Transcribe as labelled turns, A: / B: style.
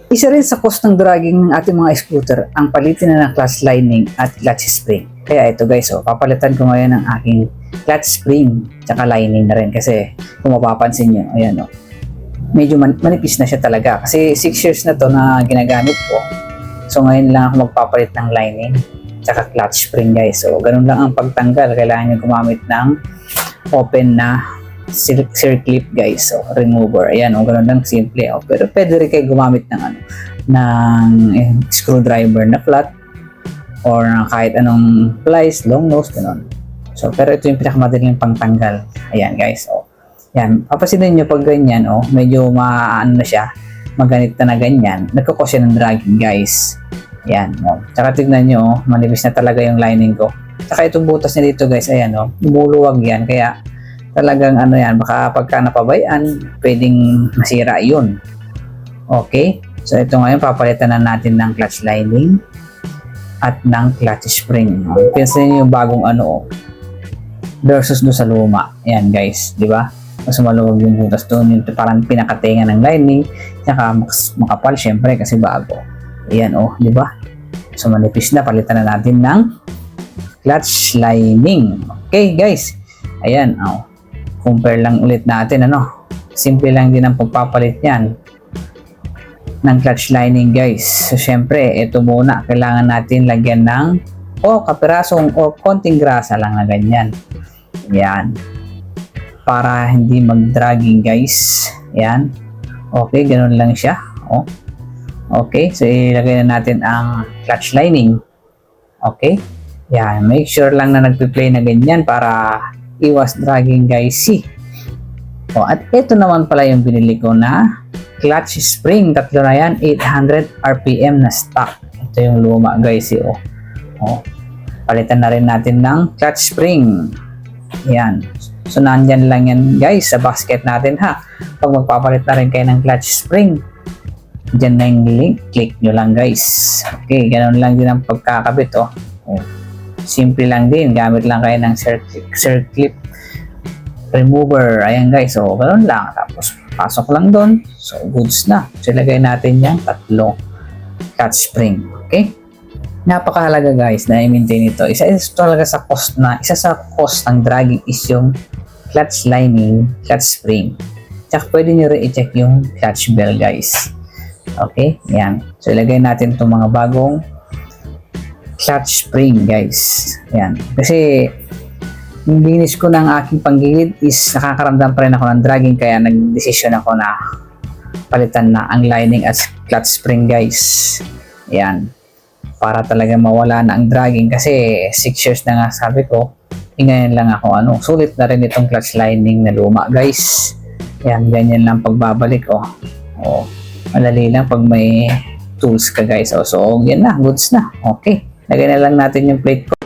A: Isa rin sa cost ng dragging ng ating mga scooter ang palitin na ng clutch lining at clutch spring. Kaya ito guys, papalitan ko ngayon ng aking clutch spring tsaka lining na rin kasi kung mapapansin nyo, ayan medyo manipis na siya talaga kasi 6 years na to na ginagamit ko. So ngayon lang ako magpapalit ng lining tsaka clutch spring guys. So ganun lang ang pagtanggal, kailangan nyo gumamit ng open na circlip guys, so remover. Ayan, ganun lang simple. Pero pwede rin kayo gumamit ng screwdriver na flat or kahit anong plies, long nose, ganun. So pero ito yung pinakamadaling pangtanggal. Ayan guys, yan, papasinin nyo pag ganyan, medyo maano na siya, maganit na ganyan, nagkakos siya ng dragging guys. Ayan, tsaka tignan nyo, manipis na talaga yung lining ko. Tsaka itong butas niya dito guys, ayan, buluwag yan, kaya talagang baka pagka napabayaan, pwedeng masira yun. Okay, so ito ngayon, papalitan na natin ng clutch lining at ng clutch spring. Pinsan nyo yung bagong versus do sa luma. Ayan guys, di ba? Mas maluwag yung butas doon, yung parang pinakatenga ng lining, saka makapal syempre kasi bago. Ayan di ba? So manipis na, palitan na natin ng clutch lining. Okay guys, ayan, compare lang ulit natin, simple lang din ang pagpapalit niyan ng clutch lining guys. So syempre, ito muna, kailangan natin lagyan ng kapirasong o konting grasa lang na ganyan. Yan, para hindi mag-dragging guys. Yan, okay, ganun lang siya. Okay, so ilagay na natin ang clutch lining. Okay, yan, make sure lang na nagpi-play na ganyan para iwas dragging guys. At ito naman pala yung binili ko na clutch spring. Tatlo na yan, 800 RPM na stock. Ito yung luma guys. Palitan na rin natin ng clutch spring. Yan, so nandyan lang yan guys sa basket natin ha. Pag magpapalit na rin kayo ng clutch spring, dyan na yung link, click nyo lang guys. Okay, ganun lang din ang pagkakabit. Simple lang din, gamit lang kayo ng circlip remover. Ayan guys, so ganoon lang, tapos pasok lang doon, so goods na. So ilagay natin yung tatlong clutch spring. Okay, napakahalaga guys na i-maintain ito. Isa sa cost ng dragging is yung clutch lining, clutch spring, tsaka pwede nyo rin i-check yung clutch bell guys. Okay, yan, so ilagay natin itong mga bagong clutch spring guys. Yan, kasi yung linis ko ng aking panggilid is nakakaramdam pa rin ako ng dragging, kaya nag-decision ako na palitan na ang lining at clutch spring guys. Yan, para talaga mawala na ang dragging kasi 6 years na nga sabi ko. Ngayon lang ako sulit na rin itong clutch lining na luma guys. Yan, ganyan lang pagbabalik madali lang pag may tools ka guys. So yan na, goods na. Okay, lagay na lang natin yung plate ko.